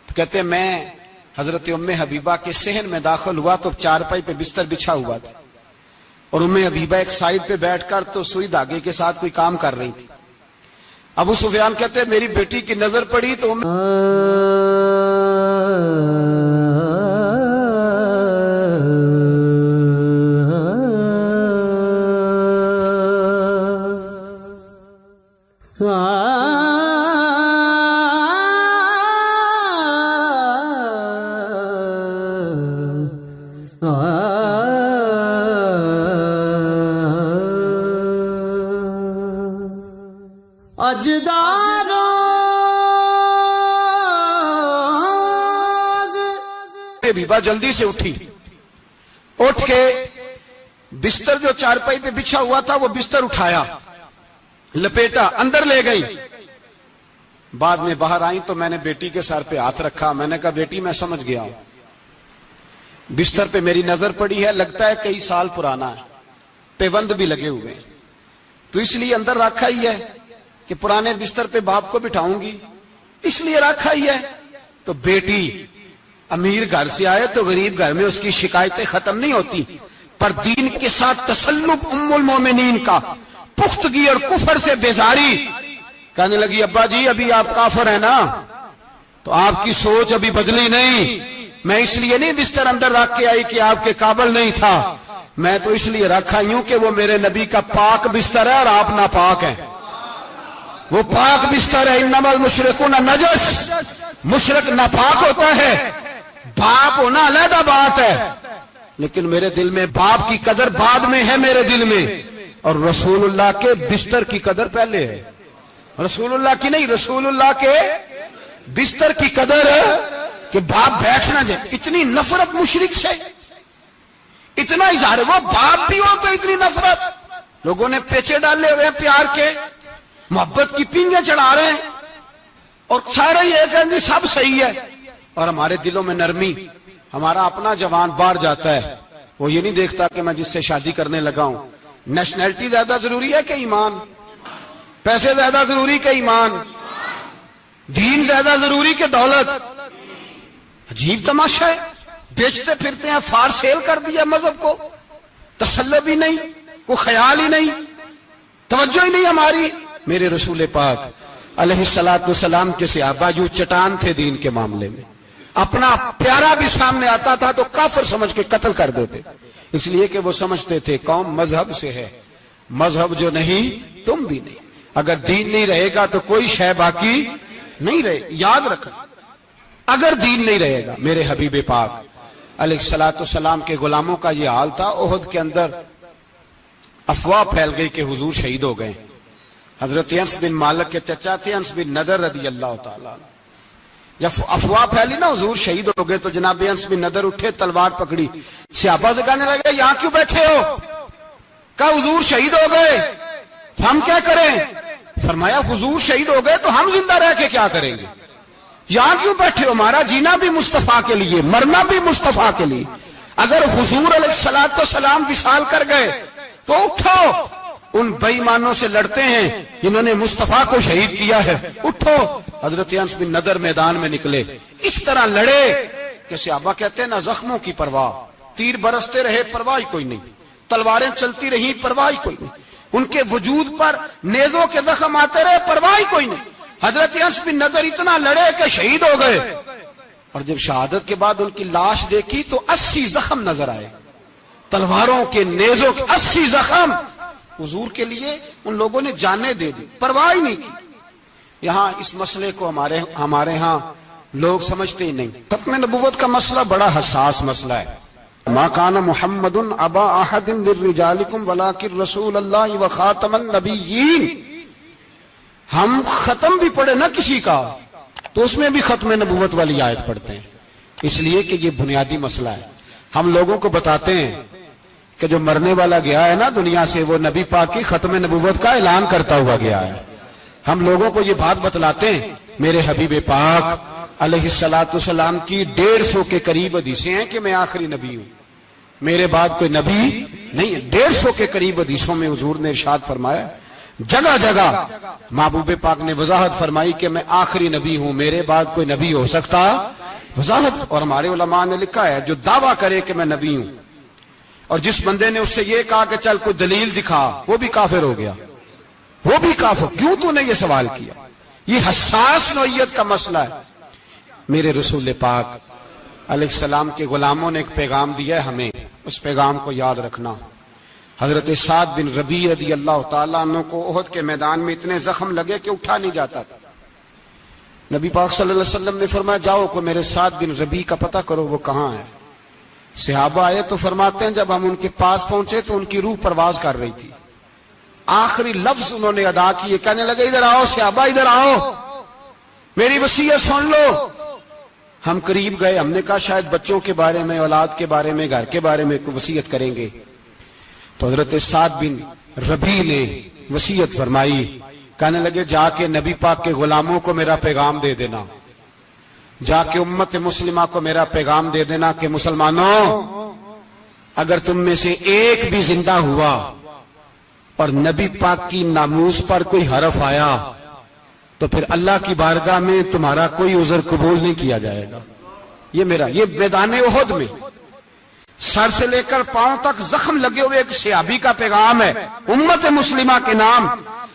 تو کہتے ہیں میں حضرت ام حبیبہ کے صحن میں داخل ہوا تو چارپائی پہ بستر بچھا ہوا تھا، اور ام حبیبہ ایک سائیڈ پہ بیٹھ کر تو سوئی دھاگے کے ساتھ کوئی کام کر رہی تھی۔ ابو سفیان کہتے ہیں میری بیٹی کی نظر پڑی تو حبیبہ جلدی سے اٹھی، اٹھ کے بستر جو چارپائی پہ بچھا ہوا تھا وہ بستر اٹھایا، لپیٹا، اندر لے گئی۔ بعد میں باہر آئیں تو میں نے بیٹی کے سر پہ ہاتھ رکھا، میں نے کہا بیٹی میں سمجھ گیا ہوں، بستر پہ میری نظر پڑی ہے، لگتا ہے کئی سال پرانا ہے، پیوند بھی لگے ہوئے ہیں، تو اس لیے اندر رکھا ہی ہے کہ پرانے بستر پہ باپ کو بٹھاؤں گی، اس لیے رکھا ہی ہے۔ تو بیٹی امیر گھر سے آئے تو غریب گھر میں اس کی شکایتیں ختم نہیں ہوتی، پر دین کے ساتھ تسلط ام المومنین کا، پختگی اور کفر سے بیزاری، کہنے لگی ابا جی ابھی آپ کافر ہیں نا، تو آپ کی سوچ ابھی بدلی نہیں، میں اس لیے نہیں بستر اندر رکھ کے آئی کہ آپ کے قابل نہیں تھا، میں تو اس لیے رکھا ہوں کہ وہ میرے نبی کا پاک بستر ہے اور آپ ناپاک ہیں، وہ پاک بستر ہے۔ انما المشرکون نجس، مشرک ناپاک ہوتا ہے، باپ ہونا علیحدہ بات ہے، لیکن میرے دل میں باپ کی قدر بعد میں ہے میرے دل میں، اور رسول اللہ کے بستر کی قدر پہلے ہے، رسول اللہ کی نہیں، رسول اللہ کے بستر کی قدر ہے کہ باپ بیٹھ نہ جائے۔ اتنی نفرت مشرک سے، اتنا اظہار، وہ باپ بھی ہو تو اتنی نفرت، لوگوں نے پیچے ڈالے ہوئے ہیں پیار کے، محبت کی پینگیں چڑھا رہے ہیں، اور سارے یہ کہیں گے سب صحیح ہے، اور ہمارے دلوں میں نرمی، ہمارا اپنا جوان باہر جاتا ہے، وہ یہ نہیں دیکھتا کہ میں جس سے شادی کرنے لگا ہوں نیشنلٹی زیادہ ضروری ہے کہ ایمان، پیسے زیادہ ضروری کہ ایمان، دین زیادہ ضروری کہ دولت۔ عجیب تماشا ہے، بیچتے پھرتے ہیں، فار سیل کر دیا مذہب کو، تسلط بھی نہیں، کوئی خیال ہی نہیں، توجہ ہی نہیں ہماری۔ میرے رسول پاک علیہ الصلوۃ والسلام کے صحابہ جو چٹان تھے دین کے معاملے میں، اپنا پیارا بھی سامنے آتا تھا تو کافر سمجھ کے قتل کر دیتے، اس لیے کہ وہ سمجھتے تھے قوم مذہب سے ہے، مذہب جو نہیں تم بھی نہیں، اگر دین نہیں رہے گا تو کوئی شے باقی نہیں رہے۔ یاد رکھنا، اگر دین نہیں رہے گا، میرے حبیب پاک علیہ الصلوۃ والسلام کے غلاموں کا یہ حال تھا۔ احد کے اندر افواہ پھیل گئی کہ حضور شہید ہو گئے، حضرت انس بن مالک کے چچا تھے انس بن نضر رضی اللہ تعالیٰ، جب افواہ پھیلی نا حضور شہید ہو گئے تو جناب انس بن نضر اٹھے، تلوار پکڑی، صحابہ سے کہنے لگے یہاں کیوں بیٹھے ہو؟ کہا حضور شہید ہو گئے، ہم کیا کریں؟ فرمایا حضور شہید ہو گئے تو ہم زندہ رہ کے کیا کریں گے؟ یہاں کیوں بیٹھے ہو؟ ہمارا جینا بھی مصطفیٰ کے لیے، مرنا بھی مصطفیٰ کے لیے، اگر حضور علیہ الصلوۃ والسلام وصال کر گئے تو اٹھو، ان بے ایمانوں سے لڑتے ہیں جنہوں نے مصطفیٰ کو شہید کیا ہے، اٹھو۔ حضرت انس بن نضر میدان میں نکلے، اس طرح لڑے کہ صحابہ کہتے ہیں نہ زخموں کی پرواہ، تیر برستے رہے پرواہ کوئی نہیں، تلواریں چلتی رہی پرواہ کوئی نہیں، ان کے وجود پر نیزوں کے زخم آتے رہے پرواہ کوئی نہیں۔ حضرت انس بن نضر اتنا لڑے کہ شہید ہو گئے، اور جب شہادت کے بعد ان کی لاش دیکھی تو 80 زخم نظر آئے، تلواروں کے، نیزوں کے 80 زخم۔ حضور کے لیے ان لوگوں نے جانیں دے دی، پرواہ ہی نہیں کی۔ یہاں اس مسئلے کو ہمارے ہاں لوگ سمجھتے ہی نہیں۔ ختم نبوت کا مسئلہ بڑا حساس مسئلہ ہے۔ ما کان محمد ابا احد من رجالکم ولکن رسول اللہ وخاتم النبیین۔ ہم ختم بھی پڑھے نا کسی کا تو اس میں بھی ختم نبوت والی آیت پڑھتے ہیں، اس لیے کہ یہ بنیادی مسئلہ ہے۔ ہم لوگوں کو بتاتے ہیں کہ جو مرنے والا گیا ہے نا دنیا سے، وہ نبی پاک کی ختم نبوت کا اعلان کرتا ہوا گیا ہے۔ ہم لوگوں کو یہ بات بتلاتے ہیں، میرے حبیب پاک علیہ الصلوۃ والسلام کی 150 کے قریب حدیثیں ہیں کہ میں آخری نبی ہوں، میرے بعد کوئی نبی نہیں ہے۔ 150 کے قریب حدیثوں میں حضور نے ارشاد فرمایا، جگہ جگہ محبوب پاک نے وضاحت فرمائی کہ میں آخری نبی ہوں، میرے بعد کوئی نبی ہو سکتا، وضاحت۔ اور ہمارے علماء نے لکھا ہے جو دعویٰ کرے کہ میں نبی ہوں اور جس بندے نے اس سے یہ کہا کہ چل کوئی دلیل دکھا، وہ بھی کافر ہو گیا، وہ بھی کافر۔ کیوں تو نے یہ سوال کیا؟ یہ حساس نوعیت کا مسئلہ ہے۔ میرے رسول پاک علیہ السلام کے غلاموں نے ایک پیغام دیا ہے ہمیں، اس پیغام کو یاد رکھنا۔ حضرت سعد بن ربیع رضی اللہ تعالیٰ عنہ کو احد کے میدان میں اتنے زخم لگے کہ اٹھا نہیں جاتا تھا۔ نبی پاک صلی اللہ علیہ وسلم نے فرمایا جاؤ کو میرے سعد بن ربیع کا پتہ کرو وہ کہاں ہے۔ صحابہ آئے تو فرماتے ہیں جب ہم ان کے پاس پہنچے تو ان کی روح پرواز کر رہی تھی، آخری لفظ انہوں نے ادا کیے، کہنے لگے ادھر آؤ صحابہ، ادھر آؤ، میری وصیت سن لو۔ ہم قریب گئے، ہم نے کہا شاید بچوں کے بارے میں، اولاد کے بارے میں، گھر کے بارے میں کوئی وصیت کریں گے۔ تو حضرت سعد بن ربیع نے وصیت فرمائی، کہنے لگے جا کے نبی پاک کے غلاموں کو میرا پیغام دے دینا، جا کے امت مسلمہ کو میرا پیغام دے دینا کہ مسلمانوں اگر تم میں سے ایک بھی زندہ ہوا اور نبی پاک کی ناموس پر کوئی حرف آیا تو پھر اللہ کی بارگاہ میں تمہارا کوئی عذر قبول نہیں کیا جائے گا۔ یہ میدان احد میں سر سے لے کر پاؤں تک زخم لگے ہوئے ایک صحابی کا پیغام ہے امت مسلمہ کے نام۔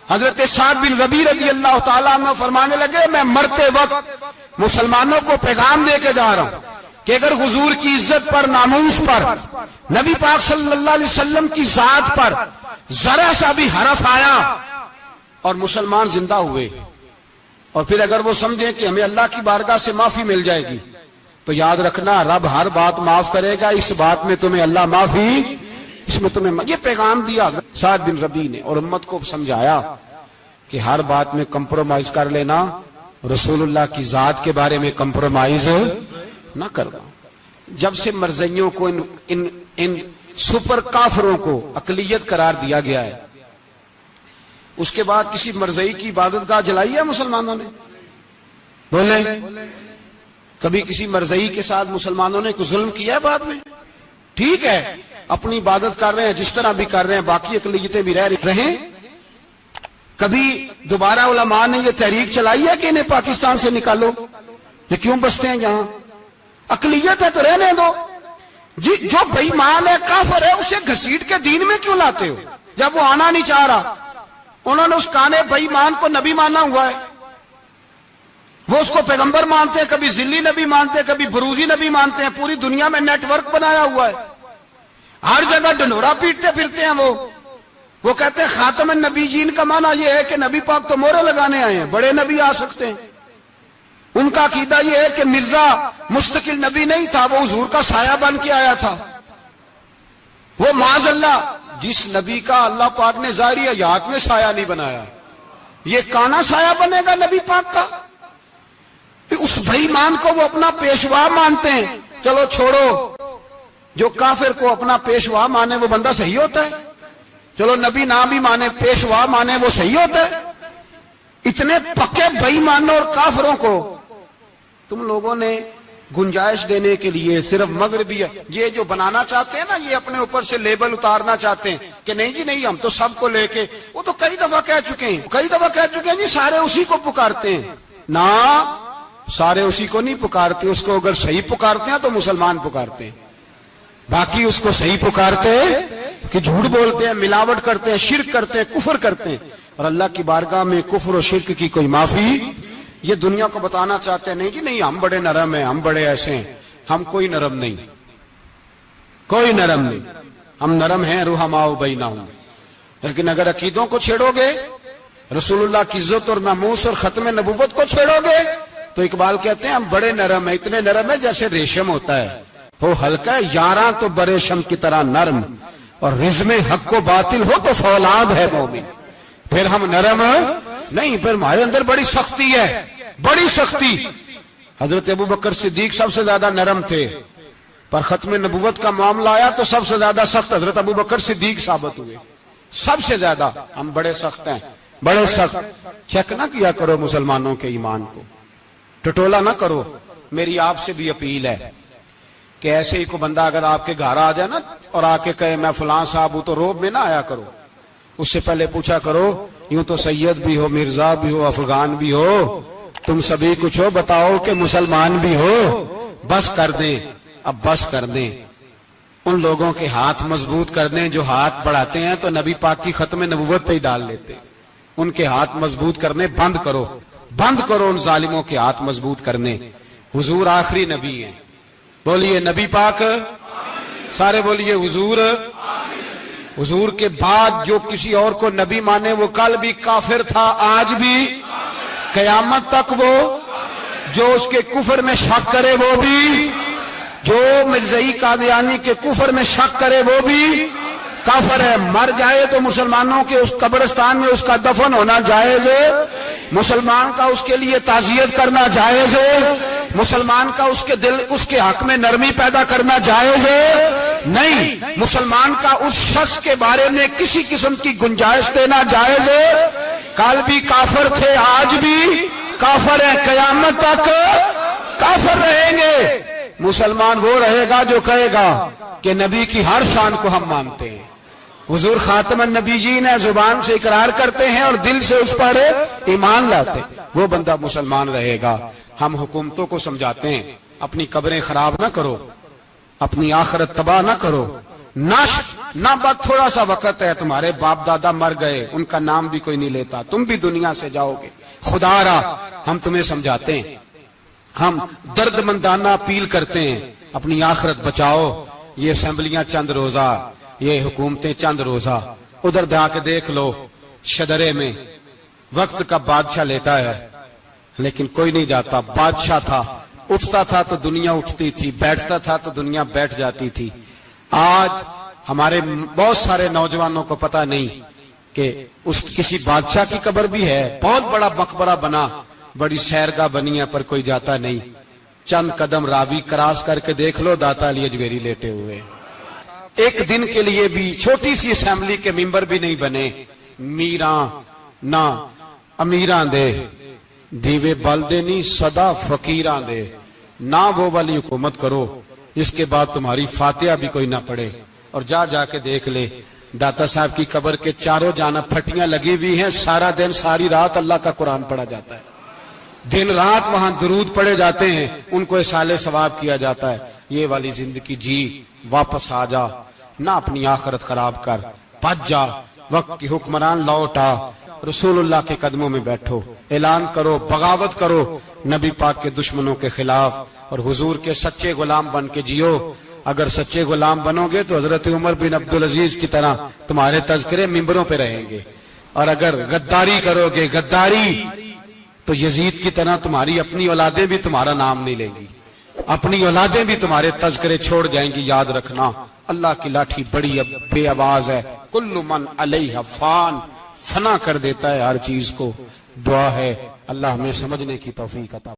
حضرت سعد بن ربیع رضی اللہ تعالیٰ عنہ فرمانے لگے میں مرتے وقت مسلمانوں کو پیغام دے کے جا رہا ہوں کہ اگر حضور کی عزت پر، ناموس پر، نبی پاک صلی اللہ علیہ وسلم کی ذات پر ذرا سا بھی حرف آیا اور مسلمان زندہ ہوئے اور پھر اگر وہ سمجھیں کہ ہمیں اللہ کی بارگاہ سے معافی مل جائے گی تو یاد رکھنا رب ہر بات معاف کرے گا، اس بات میں تمہیں اللہ معافی، اس میں تمہیں یہ پیغام دیا سعد بن ربیع نے اور امت کو سمجھایا کہ ہر بات میں کمپرومائز کر لینا، رسول اللہ کی ذات کے بارے میں کمپرومائز نہ کرنا۔ جب سے مرزائیوں کو ان سپر کافروں کو اقلیت قرار دیا گیا ہے، اس کے بعد کسی مرزائی کی عبادت گاہ جلائی ہے مسلمانوں نے؟ بولے کبھی کسی مرزائی کے ساتھ مسلمانوں نے کوئی ظلم کیا ہے بعد میں؟ ٹھیک ہے اپنی عبادت کر رہے ہیں جس طرح بھی کر رہے ہیں، باقی اقلیتیں بھی رہیں۔ کبھی دوبارہ علماء نے یہ تحریک چلائی ہے کہ انہیں پاکستان سے نکالو، یہ کیوں بستے ہیں یہاں؟ اقلیت ہے تو رہنے دو۔ جی جو بے ایمان ہے، کافر ہے، اسے گھسیٹ کے دین میں کیوں لاتے ہو جب وہ آنا نہیں چاہ رہا؟ انہوں نے اس کانے بے ایمان کو نبی مانا ہوا ہے، وہ اس کو پیغمبر مانتے ہیں، کبھی ذلی نبی مانتے ہیں، کبھی بروزی نبی مانتے ہیں، پوری دنیا میں نیٹ ورک بنایا ہوا ہے، ہر جگہ ڈنڈورا پیٹتے پھرتے ہیں۔ وہ کہتے ہیں خاتم النبیین کا معنی یہ ہے کہ نبی پاک تو مہرے لگانے آئے ہیں، بڑے نبی آ سکتے ہیں۔ ان کا عقیدہ یہ ہے کہ مرزا مستقل نبی نہیں تھا، وہ حضور کا سایہ بن کے آیا تھا۔ وہ معاذ اللہ جس نبی کا اللہ پاک نے ظاہری حیات میں سایہ نہیں بنایا، یہ کانا سایہ بنے گا نبی پاک کا؟ اس بے ایمان کو وہ اپنا پیشوا مانتے ہیں۔ چلو چھوڑو، جو کافر کو اپنا پیشوا مانے وہ بندہ صحیح ہوتا ہے؟ چلو نبی نہ بھی مانے، پیشوا مانے، وہ صحیح ہوتا ہے؟ اتنے پکے بے ایمانوں اور کافروں کو تم لوگوں نے گنجائش دینے کے لیے صرف مغربی یہ جو بنانا چاہتے ہیں نا، یہ اپنے اوپر سے لیبل اتارنا چاہتے ہیں کہ نہیں جی نہیں ہم تو سب کو لے کے، وہ تو کئی دفعہ کہہ چکے ہیں جی سارے اسی کو پکارتے ہیں۔ نہ سارے اسی کو نہیں پکارتے، اس کو اگر صحیح پکارتے ہیں تو مسلمان پکارتے ہیں، باقی اس کو صحیح پکارتے کہ جھوٹ بولتے ہیں، ملاوٹ کرتے ہیں، شرک کرتے ہیں، کفر کرتے ہیں، اور اللہ کی بارگاہ میں کفر و شرک کی کوئی معافی۔ یہ دنیا کو بتانا چاہتے ہیں نہیں جی نہیں ہم بڑے نرم ہیں، ہم بڑے ایسے ہیں، ہم کوئی نرم نہیں، کوئی نرم نہیں، ہم نرم ہیں رحماء بینہم۔ لیکن اگر عقیدوں کو چھیڑو گے، رسول اللہ کی عزت اور ناموس اور ختم نبوت کو چھیڑو گے تو اقبال کہتے ہیں ہم بڑے نرم ہیں، اتنے نرم ہیں جیسے ریشم ہوتا ہے، وہ ہلکا ہے یاراں تو بریشم کی طرح نرم، اور رزم حق و باطل ہو تو فولاد ہے مومن۔ پھر ہم نرم نہیں، پھر ہمارے اندر بڑی سختی ہے، بڑی سختی۔ حضرت ابو بکر صدیق سب سے زیادہ نرم تھے، پر ختم نبوت کا معاملہ آیا تو سب سے زیادہ سخت حضرت ابو بکر صدیق ثابت ہوئے، سب سے زیادہ۔ ہم بڑے سخت ہیں، بڑے سخت۔ چیک نہ کیا کرو مسلمانوں کے ایمان کو، ٹٹولا نہ کرو. میری آپ سے بھی اپیل ہے کہ ایسے ہی کو بندہ اگر آپ کے گھر آ جائے نا اور آ کے کہے میں فلاں صاحب ہوں، تو روب میں نہ آیا کرو. اس سے پہلے پوچھا کرو یوں تو سید بھی ہو، مرزا بھی ہو، افغان بھی ہو، تم سبھی کچھ ہو، بتاؤ کہ مسلمان بھی ہو. بس کر دیں، اب بس کر دیں. ان لوگوں کے ہاتھ مضبوط کر دیں جو ہاتھ بڑھاتے ہیں تو نبی پاک کی ختم نبوت پہ ہی ڈال لیتے. ان کے ہاتھ مضبوط کرنے بند کرو، بند کرو ان ظالموں کے ہاتھ مضبوط کرنے. حضور آخری نبی ہیں. بولیے نبی پاک، سارے بولیے حضور. حضور کے بعد جو کسی اور کو نبی مانے وہ کل بھی کافر تھا، آج بھی قیامت تک وہ. جو اس کے کفر میں شک کرے وہ بھی، جو مرزائی قادیانی کے کفر میں شک کرے وہ بھی کافر ہے. مر جائے تو مسلمانوں کے اس قبرستان میں اس کا دفن ہونا جائز ہے. مسلمان کا اس کے لیے تعزیت کرنا جائز ہے. مسلمان کا اس کے حق میں نرمی پیدا کرنا جائز ہے. نہیں، مسلمان کا اس شخص کے بارے میں کسی قسم کی گنجائش دینا جائز ہے. کل بھی کافر تھے، آج بھی کافر ہیں، قیامت تک کافر رہیں گے. مسلمان وہ رہے گا جو کہے گا کہ نبی کی ہر شان کو ہم مانتے ہیں. حضور خاتم النبیین ہے، زبان سے اقرار کرتے ہیں اور دل سے اس پر ایمان لاتے ہیں، وہ بندہ مسلمان رہے گا. ہم حکومتوں کو سمجھاتے ہیں اپنی قبریں خراب نہ کرو، اپنی آخرت تباہ نہ کرو. نہ بات تھوڑا سا وقت ہے، تمہارے باپ دادا مر گئے، ان کا نام بھی کوئی نہیں لیتا، تم بھی دنیا سے جاؤ گے. خدا را ہم تمہیں سمجھاتے ہیں، ہم درد مندانہ اپیل کرتے ہیں، اپنی آخرت بچاؤ. یہ اسمبلیاں چند روزہ، یہ حکومتیں چند روزہ. ادھر جا کے دیکھ لو شدرے میں وقت کا بادشاہ لیٹا ہے لیکن کوئی نہیں جاتا. بادشاہ تھا، اٹھتا تھا تو دنیا اٹھتی تھی، بیٹھتا تھا تو دنیا بیٹھ جاتی تھی. آج ہمارے بہت سارے نوجوانوں کو پتہ نہیں کہ اس کسی بادشاہ کی قبر بھی ہے. بہت بڑا مقبرہ بنا، بڑی سیرگاہ بنی ہے، پر کوئی جاتا نہیں. چند قدم راوی کراس کر کے دیکھ لو، داتا علی اجمیری لیٹے ہوئے. ایک دن کے لیے بھی چھوٹی سی اسمبلی کے ممبر بھی نہیں بنے. میراں نہ امیراں دے دیوے بلدے نہیں صدا فقیراں دے. نہ وہ والی حکومت کرو جس کے بعد تمہاری فاتحہ بھی کوئی نہ پڑے. اور جا کے دیکھ لے داتا صاحب کی قبر کے چاروں جانب پھٹیاں لگی ہوئی ہیں. سارا دن ساری رات اللہ کا قرآن پڑھا جاتا ہے، دن رات وہاں درود پڑھے جاتے ہیں، ان کو اصالہ ثواب کیا جاتا ہے. یہ والی زندگی جی، واپس آ جا، نہ اپنی آخرت خراب کر. بچ جا، وقت کی حکمران لوٹ آ، رسول اللہ کے قدموں میں بیٹھو، اعلان کرو، بغاوت کرو نبی پاک کے دشمنوں کے خلاف، اور حضور کے سچے غلام بن کے جیو. اگر سچے غلام بنو گے تو حضرت عمر بن عبدالعزیز کی طرح تمہارے تذکرے ممبروں پہ رہیں گے. اور اگر غداری کرو گے، غداری، تو یزید کی طرح تمہاری اپنی اولادیں بھی تمہارا نام نہیں لیں گی، اپنی اولادیں بھی تمہارے تذکرے چھوڑ جائیں گی. یاد رکھنا اللہ کی لاٹھی بڑی بے آواز ہے. کل من علیہ فان، فنا کر دیتا ہے ہر چیز کو. دعا ہے اللہ ہمیں سمجھنے کی توفیق عطا